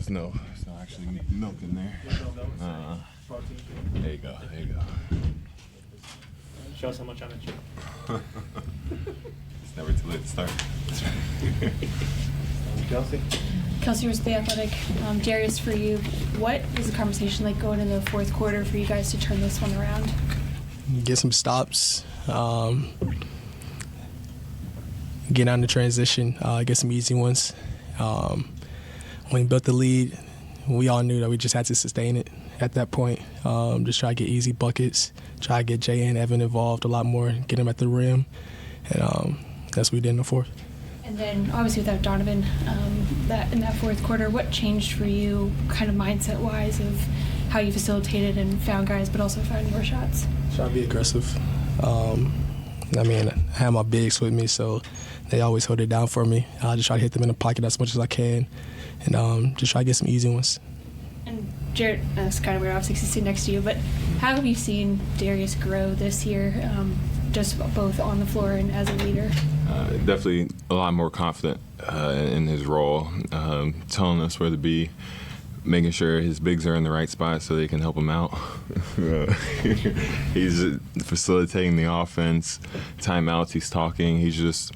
there's no actually milk in there. There you go. Show us how much on it. It's never too late to start. Kelsey was The Athletic. Darius, for you, what is the conversation like going into the fourth quarter for you guys to turn this one around? Get some stops, get on the transition, get some easy ones. When we built the lead, we all knew that we just had to sustain it at that point. Just try to get easy buckets, try to get Jay and Evan involved a lot more, get them at the rim, and that's what we did in the fourth. And then, obviously, without Donovan, in that fourth quarter, what changed for you, kind of mindset-wise, of how you facilitated and found guys, but also found your shots? Try to be aggressive. I have my bigs with me, so they always hold it down for me. I just try to hit them in the pocket as much as I can, and just try to get some easy ones. And Jarrett, it's kind of weird, obviously, to sit next to you, but how have you seen Darius grow this year, just both on the floor and as a leader? Definitely a lot more confident in his role, telling us where to be, making sure his bigs are in the right spot so they can help him out. He's facilitating the offense, timeouts, he's talking. He's just,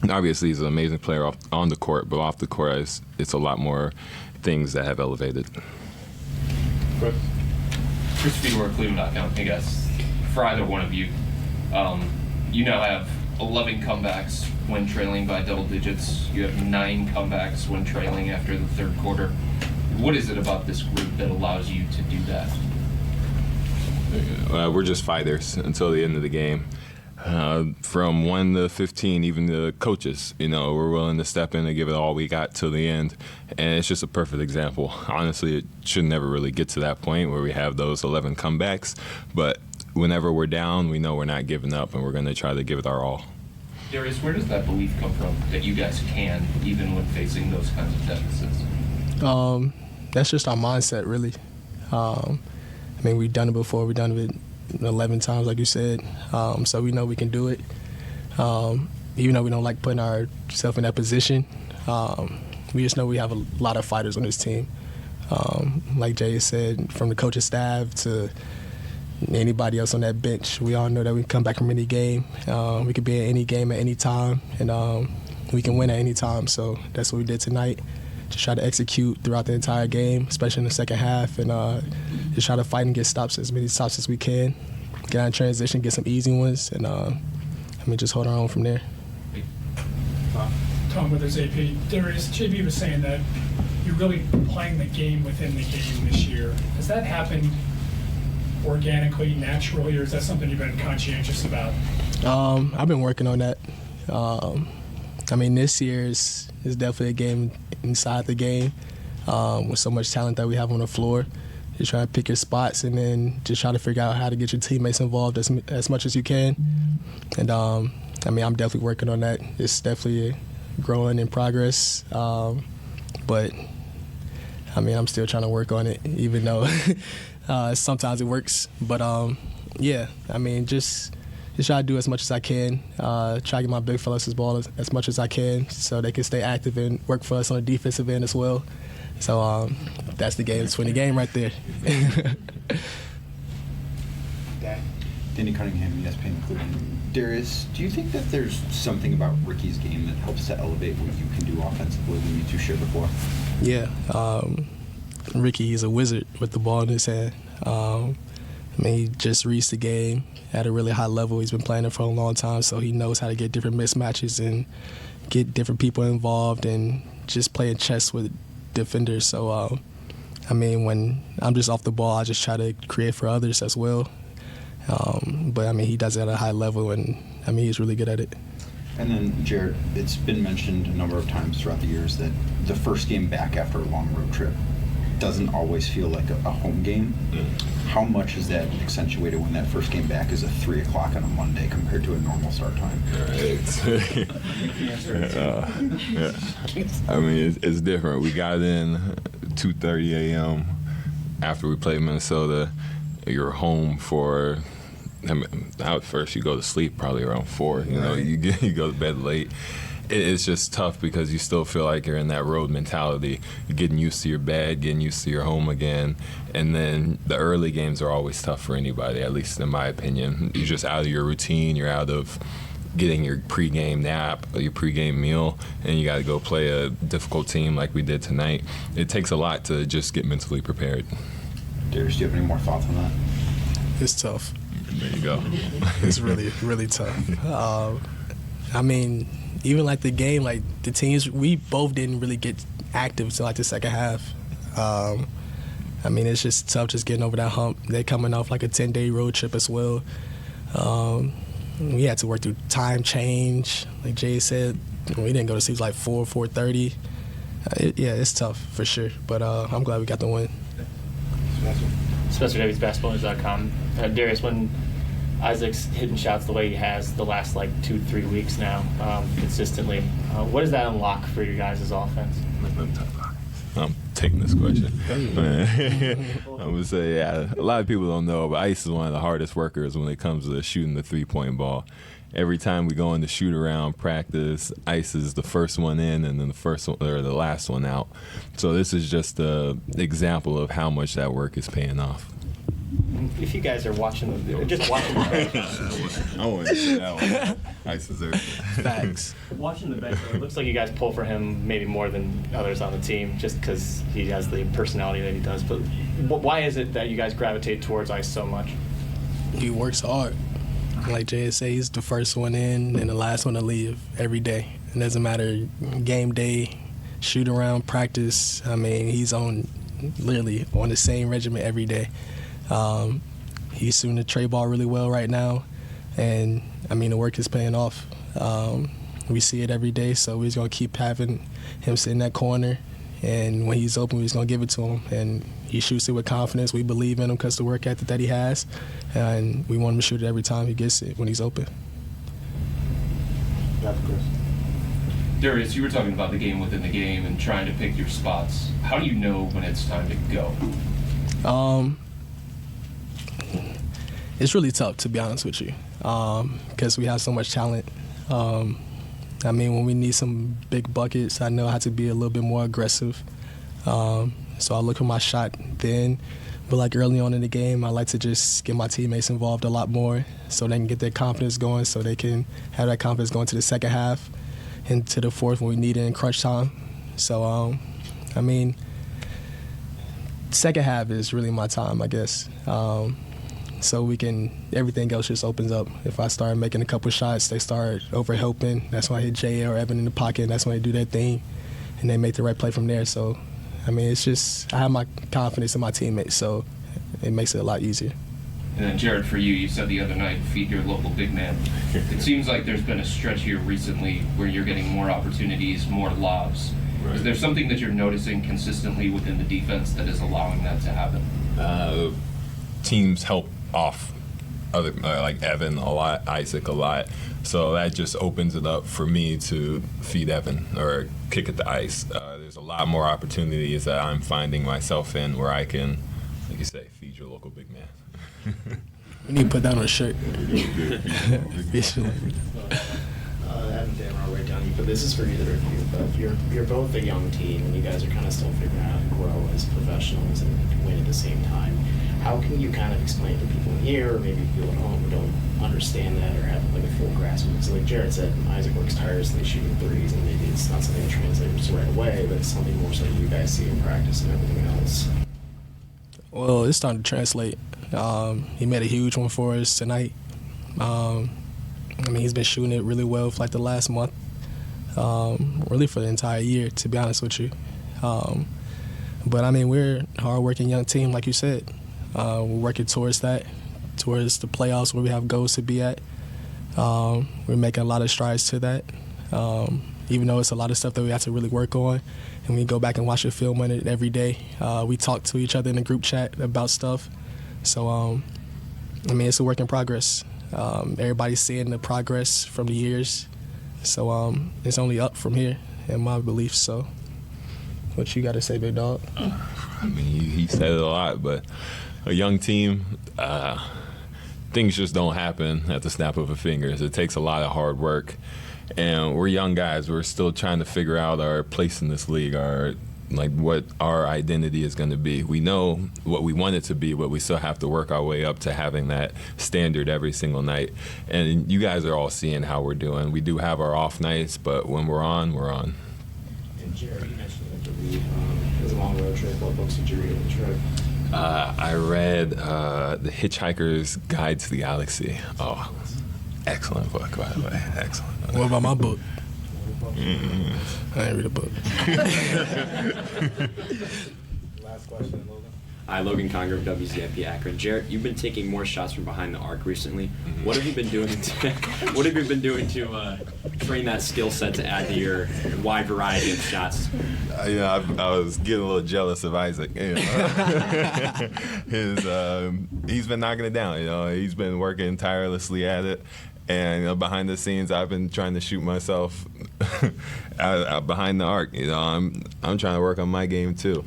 obviously he's an amazing player on the court, but off the court it's a lot more things that have elevated. Chris Fedor, Cleveland.com. Hey guys, for either one of you, you now have 11 comebacks when trailing by double digits. You have 9 comebacks when trailing after the third quarter. What is it about this group that allows you to do that? We're just fighters until the end of the game. From 1 to 15, even the coaches, we're willing to step in and give it all we got till the end. And it's just a perfect example. Honestly, it should never really get to that point where we have those 11 comebacks. But whenever we're down, we know we're not giving up, and we're going to try to give it our all. Darius, where does that belief come from that you guys can, even when facing those kinds of deficits? That's just our mindset, really. We've done it before. We've done it 11 times, like you said. So we know we can do it. Even though we don't like putting ourselves in that position, we just know we have a lot of fighters on this team. Like Jay said, from the coaching staff to anybody else on that bench, we all know that we can come back from any game. We could be in any game at any time, and we can win at any time. So that's what we did tonight. Just try to execute throughout the entire game, especially in the second half, and just try to fight and get stops, as many stops as we can. Get out in transition, get some easy ones, and just hold our own from there. Tom Withers, AP. Darius, JB was saying that you're really playing the game within the game this year. Has that happened organically, naturally, or is that something you've been conscientious about? I've been working on that. This year is definitely a game inside the game with so much talent that we have on the floor. Just try to pick your spots and then just try to figure out how to get your teammates involved as much as you can. And, I'm definitely working on that. It's definitely growing in progress. But, I'm still trying to work on it, even though sometimes it works. But, just try to do as much as I can. Try to get my big fellas the ball as much as I can so they can stay active and work for us on the defensive end as well. So that's the game. It's winning game right there. Danny Cunningham, ESPN Cleveland. Darius, do you think that there's something about Ricky's game that helps to elevate what you can do offensively when you two shared before? Yeah. Ricky, he's a wizard with the ball in his hand. He just reached the game at a really high level. He's been playing it for a long time, so he knows how to get different mismatches and get different people involved and just playing chess with defenders. So, when I'm just off the ball, I just try to create for others as well. But he does it at a high level, and he's really good at it. And then, Jarrett, it's been mentioned a number of times throughout the years that the first game back after a long road trip doesn't always feel like a home game. How much is that accentuated when that first game back is at 3 o'clock on a Monday compared to a normal start time? Right. It's different. We got in 2:30 a.m. after we played Minnesota. You're home for, out first you go to sleep probably around 4. You go to bed late. it's just tough because you still feel like you're in that road mentality. You're getting used to your bed, getting used to your home again. And then the early games are always tough for anybody, at least in my opinion. You're just out of your routine. You're out of getting your pregame nap, your pregame meal, and you got to go play a difficult team like we did tonight. It takes a lot to just get mentally prepared. Darius, do you have any more thoughts on that? It's tough. There you go. It's really, really tough. I mean, even like the game, like the teams, we both didn't really get active until like the second half. I mean, it's just tough just getting over that hump. They're coming off like a 10-day road trip as well. We had to work through time change. Like Jay said, we didn't go to sleep like 4:30. Yeah, it's tough for sure. But I'm glad we got the win. Spencer Davies, basketballnews.com. Darius, when Isaac's hitting shots the way he has the last like 2-3 weeks now, consistently, what does that unlock for your guys' offense? I'm taking this question. I'm going to say, yeah, a lot of people don't know, but Ice is one of the hardest workers when it comes to shooting the three-point ball. Every time we go into shoot-around practice, Ice is the first one in and then the first one, or the last one out. So this is just an example of how much that work is paying off. If you guys are watching, just watching the I want to say that one. Ice deserves it. Facts. watching the bench, it looks like you guys pull for him maybe more than others on the team, just because he has the personality that he does. But why is it that you guys gravitate towards Ice so much? He works hard. Like Jay said, he's the first one in and the last one to leave every day. It doesn't matter game day, shoot around, practice. I mean, he's literally on the same regimen every day. He's shooting the tray ball really well right now, and I mean the work is paying off. We see it every day, so we're just gonna keep having him sit in that corner, and when he's open, we're just gonna give it to him, and he shoots it with confidence. We believe in him because of the work ethic that he has, and we want him to shoot it every time he gets it when he's open. Darius, you were talking about the game within the game and trying to pick your spots. How do you know when it's time to go? It's really tough, to be honest with you, because we have so much talent. I mean, when we need some big buckets, I know I have to be a little bit more aggressive. So I look for my shot then. But like early on in the game, I like to just get my teammates involved a lot more so they can get their confidence going, so they can have that confidence going to the second half and to the fourth when we need it in crunch time. So, I mean, second half is really my time, I guess. So everything else just opens up. If I start making a couple shots, they start over-helping. That's when I hit Jay or Evan in the pocket. That's when they do their thing, and they make the right play from there. So, I mean, it's just I have my confidence in my teammates, so it makes it a lot easier. And then, Jarrett, for you, you said the other night, feed your local big man. It seems like there's been a stretch here recently where you're getting more opportunities, more lobs. Right. Is there something that you're noticing consistently within the defense that is allowing that to happen? Teams help off other like Evan a lot, Isaac a lot. So that just opens it up for me to feed Evan or kick at the ice. There's a lot more opportunities that I'm finding myself in where I can, like you say, feed your local big man. We need to put that on a shirt. I have Dan right down you, but this is for either of you. But you're both a young team, and you guys are kind of still figuring out how to grow as professionals and win at the same time. How can you kind of explain to people here, or maybe people at home who don't understand that or have like a full grasp of it? So like Jarrett said, Isaac works tirelessly shooting threes, and maybe it's not something that translates right away, but it's something more so you guys see in practice and everything else. Well, it's starting to translate. He made a huge one for us tonight. I mean, he's been shooting it really well for like the last month, really for the entire year, to be honest with you. But I mean, we're a hard-working young team, like you said. We're working towards that, towards the playoffs where we have goals to be at. We're making a lot of strides to that, even though it's a lot of stuff that we have to really work on. And we go back and watch the film on it every day. We talk to each other in the group chat about stuff. So, I mean, it's a work in progress. Everybody's seeing the progress from the years. So it's only up from here, in my belief. So what you got to say, big dog? I mean, he said it a lot, but a young team, things just don't happen at the snap of a finger. It takes a lot of hard work. And we're young guys. We're still trying to figure out our place in this league, what our identity is going to be. We know what we want it to be, but we still have to work our way up to having that standard every single night. And you guys are all seeing how we're doing. We do have our off nights, but when we're on, we're on. And Jarrett, you mentioned that it was a long road trip. What books did you read on the trip? I read The Hitchhiker's Guide to the Galaxy. Oh, excellent book, by the way. Excellent. What about my book? I didn't read a book. Last question, Logan. Hi, Logan Conger of WZMP Akron. Jarrett, you've been taking more shots from behind the arc recently. What have you been doing to train that skill set to add to your wide variety of shots? I was getting a little jealous of Isaac. He's been knocking it down. He's been working tirelessly at it. And behind the scenes, I've been trying to shoot myself out behind the arc. I'm trying to work on my game too.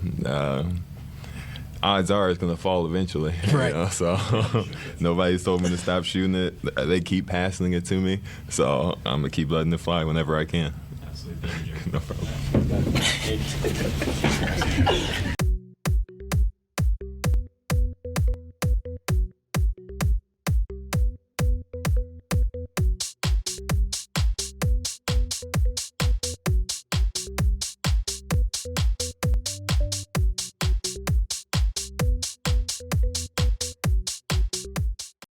Odds are it's going to fall eventually. Right. So nobody's told me to stop shooting it. They keep passing it to me. So I'm going to keep letting it fly whenever I can. Absolutely. No problem.